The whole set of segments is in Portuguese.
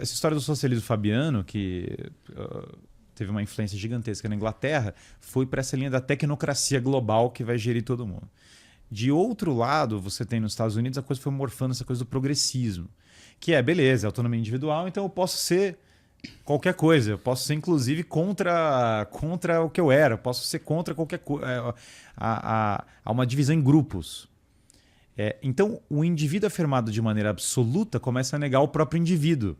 Essa história do socialismo fabiano, que teve uma influência gigantesca na Inglaterra, foi para essa linha da tecnocracia global que vai gerir todo mundo. De outro lado, você tem nos Estados Unidos a coisa foi morfando essa coisa do progressismo, que é, beleza, autonomia individual, então eu posso ser qualquer coisa, eu posso ser inclusive contra o que eu era, eu posso ser contra qualquer coisa, há uma divisão em grupos. Então, o indivíduo afirmado de maneira absoluta começa a negar o próprio indivíduo.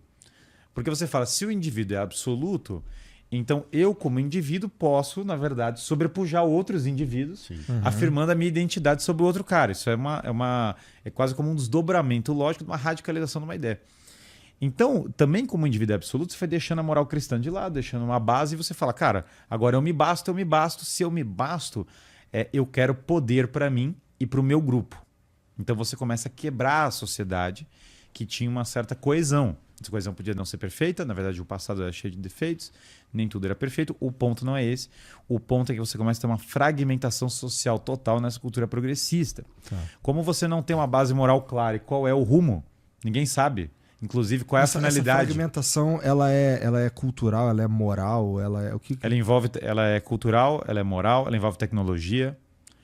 Porque você fala, se o indivíduo é absoluto, então eu, como indivíduo, posso, na verdade, sobrepujar outros indivíduos, afirmando a minha identidade sobre o outro cara. Isso é quase como um desdobramento lógico de uma radicalização de uma ideia. Então, também como indivíduo absoluto, você vai deixando a moral cristã de lado, deixando uma base, e você fala, cara, agora eu me basto. Se eu me basto, eu quero poder para mim e para o meu grupo. Então você começa a quebrar a sociedade que tinha uma certa coesão. Essa coesão podia não ser perfeita, na verdade o passado era cheio de defeitos, nem tudo era perfeito, o ponto não é esse. O ponto é que você começa a ter uma fragmentação social total nessa cultura progressista. Tá. Como você não tem uma base moral clara e qual é o rumo, ninguém sabe. Inclusive, qual é a finalidade? Essa fragmentação, ela é cultural, ela é moral, ela é o que... Ela é cultural, ela é moral, ela envolve tecnologia.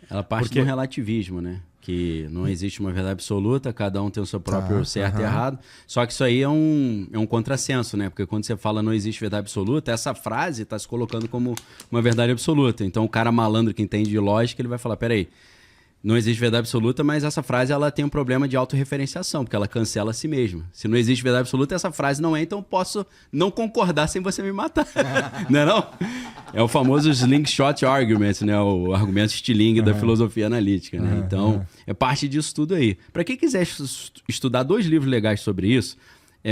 Ela parte do relativismo, né? Que não existe uma verdade absoluta, cada um tem o seu próprio certo e errado. Só que isso aí é um contrassenso, né? Porque quando você fala não existe verdade absoluta, essa frase está se colocando como uma verdade absoluta. Então o cara malandro que entende de lógica, ele vai falar, peraí, não existe verdade absoluta, mas essa frase ela tem um problema de autorreferenciação, porque ela cancela a si mesma. Se não existe verdade absoluta, essa frase não é, então eu posso não concordar sem você me matar. Não é não? É o famoso slingshot argument, né? O argumento estilingue da filosofia analítica, né? Então, é parte disso tudo aí. Para quem quiser estudar 2 livros legais sobre isso,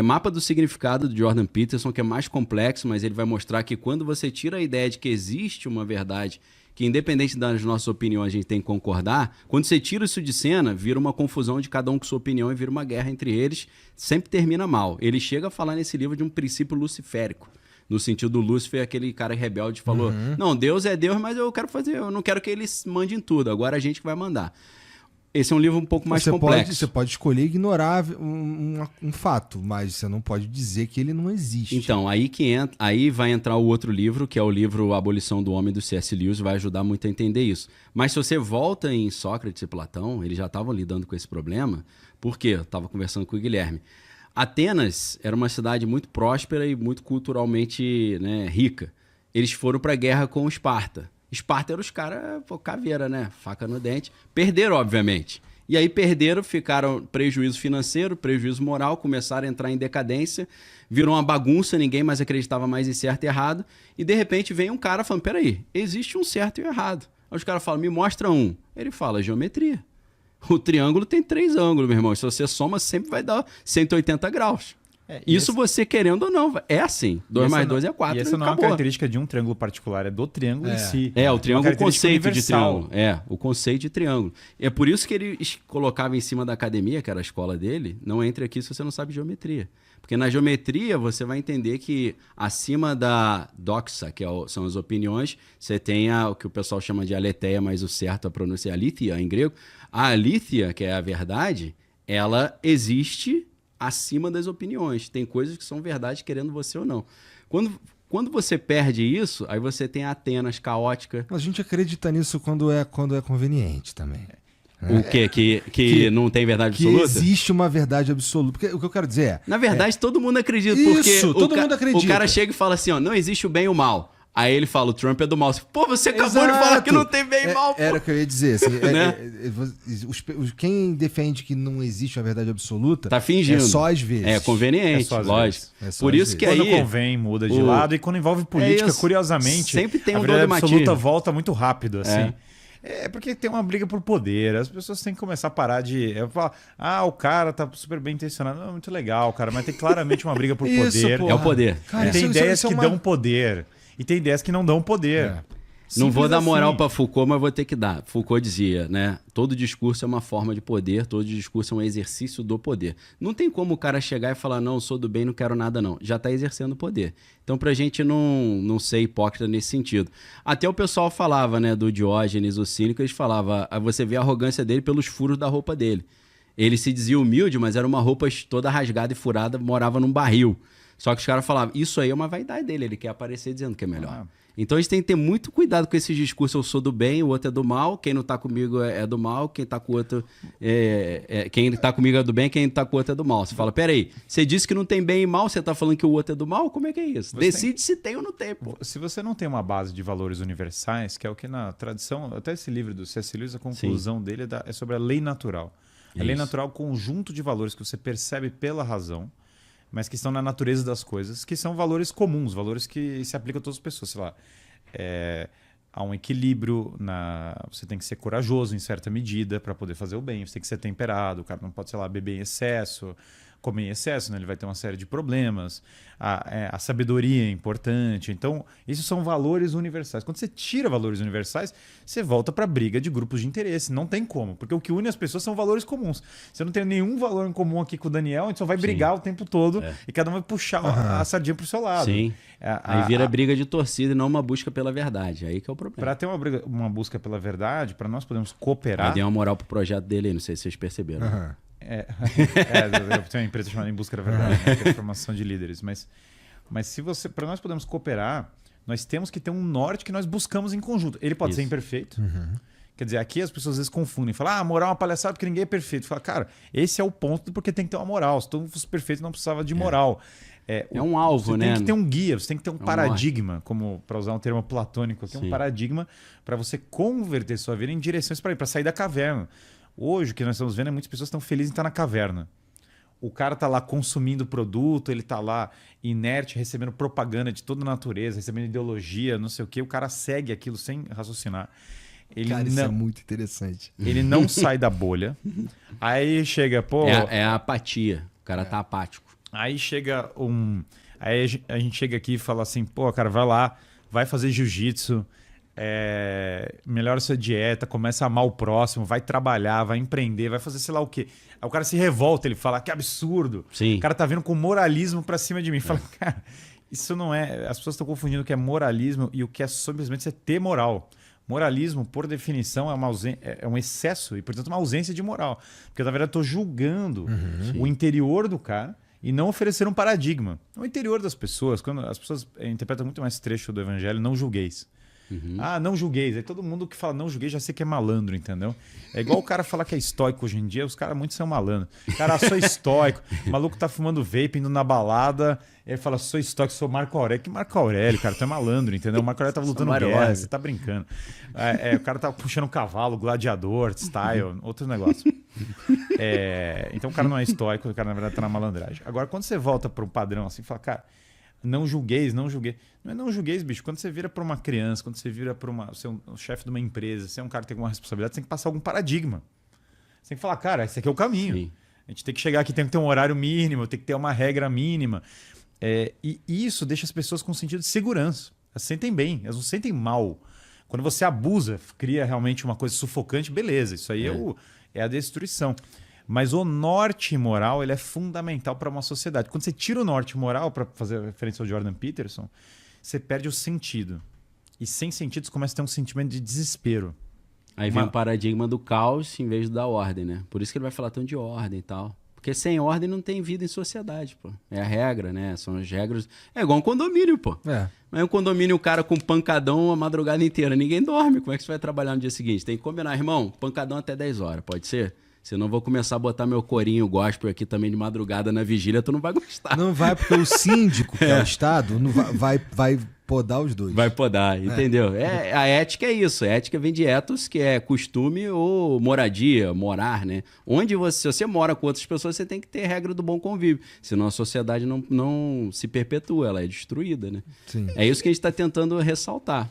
Mapa do Significado, do Jordan Peterson, que é mais complexo, mas ele vai mostrar que quando você tira a ideia de que existe uma verdade que independente das nossas opiniões a gente tem que concordar, quando você tira isso de cena, vira uma confusão de cada um com sua opinião e vira uma guerra entre eles, sempre termina mal. Ele chega a falar nesse livro de um princípio luciférico, no sentido do Lúcifer, aquele cara rebelde falou, não, Deus é Deus, mas eu não quero que ele mande em tudo, agora a gente que vai mandar. Esse é um livro um pouco mais complexo. Você pode escolher ignorar um fato, mas você não pode dizer que ele não existe. Então, aí vai entrar o outro livro, que é o livro Abolição do Homem, do C.S. Lewis, vai ajudar muito a entender isso. Mas se você volta em Sócrates e Platão, eles já estavam lidando com esse problema, porque eu estava conversando com o Guilherme. Atenas era uma cidade muito próspera e muito culturalmente, né, rica. Eles foram para a guerra com Esparta. Esparta eram os caras, caveira, né? Faca no dente. Perderam, obviamente. E aí perderam, ficaram prejuízo financeiro, prejuízo moral, começaram a entrar em decadência, virou uma bagunça, ninguém mais acreditava mais em certo e errado. E de repente vem um cara falando, peraí, existe um certo e um errado. Aí os caras falam, me mostra um. Ele fala, geometria. O triângulo tem 3 ângulos, meu irmão. Se você soma, sempre vai dar 180 graus. Isso você querendo ou não, é assim. 2 mais 2 é 4. E essa não é uma característica de um triângulo particular, é do triângulo em si. O triângulo, o conceito de triângulo. O conceito de triângulo. É por isso que ele colocava em cima da academia, que era a escola dele, não entre aqui se você não sabe geometria. Porque na geometria você vai entender que acima da doxa, que são as opiniões, você tem o que o pessoal chama de aletheia, mas o certo a pronúncia é aletheia em grego. A aletheia, que é a verdade, ela existe acima das opiniões. Tem coisas que são verdade querendo você ou não. Quando você perde isso, aí você tem a Atenas caótica. Mas a gente acredita nisso quando é conveniente também. O quê? Que não tem verdade absoluta? Que existe uma verdade absoluta. Porque o que eu quero dizer na verdade, todo mundo acredita. Isso, todo mundo acredita. O cara chega e fala assim, ó, não existe o bem e o mal. Aí ele fala, o Trump é do mal. Pô, você acabou de falar que não tem bem e mal. Era o que eu ia dizer. Assim, quem defende que não existe uma verdade absoluta... Tá fingindo. É só às vezes. É conveniente, lógico. Por isso que quando convém, muda de lado. E quando envolve política, curiosamente, sempre tem a verdade absoluta volta muito rápido, assim. Porque tem uma briga por poder. As pessoas têm que começar a parar de... falar, o cara tá super bem intencionado. Não, muito legal, cara. Mas tem claramente uma briga por poder. É o poder. Cara, tem ideias que dão poder. E tem ideias que não dão poder. Não vou dar moral para Foucault, mas vou ter que dar. Foucault dizia, né? Todo discurso é uma forma de poder, todo discurso é um exercício do poder. Não tem como o cara chegar e falar, não, sou do bem, não quero nada, não. Já está exercendo poder. Então, pra gente não ser hipócrita nesse sentido. Até o pessoal falava, né, do Diógenes, o cínico, eles falavam, você vê a arrogância dele pelos furos da roupa dele. Ele se dizia humilde, mas era uma roupa toda rasgada e furada, morava num barril. Só que os caras falavam, isso aí é uma vaidade dele, ele quer aparecer dizendo que é melhor. Então a gente tem que ter muito cuidado com esse discurso, eu sou do bem, o outro é do mal, quem não tá comigo é do mal, quem tá com o outro quem tá comigo é do bem, quem tá com o outro é do mal. Você fala, peraí, você disse que não tem bem e mal, você tá falando que o outro é do mal? Como é que é isso? Decide se tem ou não tem, pô. Se você não tem uma base de valores universais, que é o que na tradição, até esse livro do C.S. Lewis, a conclusão dele é sobre a lei natural. A lei natural é um conjunto de valores que você percebe pela razão, mas que estão na natureza das coisas, que são valores comuns, valores que se aplicam a todas as pessoas. Sei lá, há um equilíbrio, você tem que ser corajoso em certa medida para poder fazer o bem, você tem que ser temperado, o cara não pode, sei lá, beber em excesso, comer em excesso, né? Ele vai ter uma série de problemas. A sabedoria é importante. Então, isso são valores universais. Quando você tira valores universais, você volta para a briga de grupos de interesse. Não tem como, porque o que une as pessoas são valores comuns. Você não tem nenhum valor em comum aqui com o Daniel, a gente só vai brigar o tempo todo e cada um vai puxar a sardinha pro seu lado. Sim. Aí vira briga de torcida e não uma busca pela verdade. Aí que é o problema. Para ter uma busca pela verdade, para nós podermos cooperar... Aí dei uma moral pro projeto dele aí, não sei se vocês perceberam. Eu tenho uma empresa chamada Em Busca da Verdade, né, que é a formação de líderes. Mas para nós podermos cooperar, nós temos que ter um norte que nós buscamos em conjunto. Ele pode ser imperfeito. Quer dizer, aqui as pessoas às vezes confundem. Falam, moral é uma palhaçada porque ninguém é perfeito. Fala, cara, esse é o ponto porque tem que ter uma moral. Se todo mundo fosse perfeito, não precisava de moral. É um alvo, né? Você tem que ter um guia, você tem que ter um paradigma, como para usar um termo platônico aqui, um paradigma para você converter sua vida em direções para sair da caverna. Hoje, o que nós estamos vendo é muitas pessoas estão felizes em estar na caverna. O cara está lá consumindo produto, ele está lá inerte, recebendo propaganda de toda a natureza, recebendo ideologia, não sei o quê. O cara segue aquilo sem raciocinar. Isso é muito interessante. Ele não sai da bolha. Aí chega, É a apatia. O cara tá apático. Aí chega Aí a gente chega aqui e fala assim, cara, vai lá, vai fazer jiu-jitsu, melhora sua dieta, começa a amar o próximo, vai trabalhar, vai empreender, vai fazer sei lá o quê. Aí o cara se revolta, ele fala, que absurdo. Sim. O cara tá vindo com moralismo pra cima de mim. Fala, cara, isso não é... As pessoas estão confundindo o que é moralismo e o que é simplesmente você ter moral. Moralismo, por definição, é um excesso e, portanto, uma ausência de moral. Porque, na verdade, eu estou julgando o interior do cara e não oferecer um paradigma. O interior das pessoas, quando as pessoas interpretam muito mais trecho do evangelho, não julgueis. Não julgueis. Aí todo mundo que fala não julgueis já sei que é malandro, entendeu? É igual o cara falar que é estoico hoje em dia, os caras muitos são malandro. Cara, sou estoico. O maluco tá fumando vape, indo na balada, ele fala, sou estoico, sou Marco Aurélio. Que Marco Aurélio, cara? Tu é malandro, entendeu? O Marco Aurélio tava lutando guerra, você tá brincando. O cara tá puxando um cavalo, gladiador, style, outro negócio. Então o cara não é estoico, o cara na verdade tá na malandragem. Agora, quando você volta para um padrão assim, fala, cara, não julgueis, não julguei. Não é não julgueis, bicho. Quando você vira para uma criança, quando você vira para você é um chefe de uma empresa, você é um cara que tem alguma responsabilidade, você tem que passar algum paradigma. Você tem que falar, cara, esse aqui é o caminho. Sim. A gente tem que chegar aqui, tem que ter um horário mínimo, tem que ter uma regra mínima. E isso deixa as pessoas com sentido de segurança. Elas se sentem bem, elas não se sentem mal. Quando você abusa, cria realmente uma coisa sufocante, beleza. Isso aí é a destruição. Mas o norte moral ele é fundamental para uma sociedade. Quando você tira o norte moral, para fazer referência ao Jordan Peterson, você perde o sentido. E sem sentido, você começa a ter um sentimento de desespero. Aí vem o paradigma do caos em vez da ordem, né? Por isso que ele vai falar tanto de ordem e tal. Porque sem ordem não tem vida em sociedade, pô. É a regra, né? São as regras. É igual um condomínio, pô. Mas um condomínio, o cara com pancadão a madrugada inteira. Ninguém dorme. Como é que você vai trabalhar no dia seguinte? Tem que combinar, irmão, pancadão até 10 horas, pode ser? Senão eu vou começar a botar meu corinho gospel aqui também de madrugada na vigília, tu não vai gostar. Não vai, porque o síndico, que é o Estado, não vai podar os dois. Vai podar, entendeu? A ética é isso. A ética vem de ethos, que é costume ou moradia, morar, né? Onde se você mora com outras pessoas, você tem que ter regra do bom convívio. Senão a sociedade não se perpetua, ela é destruída, né? Sim. É isso que a gente está tentando ressaltar.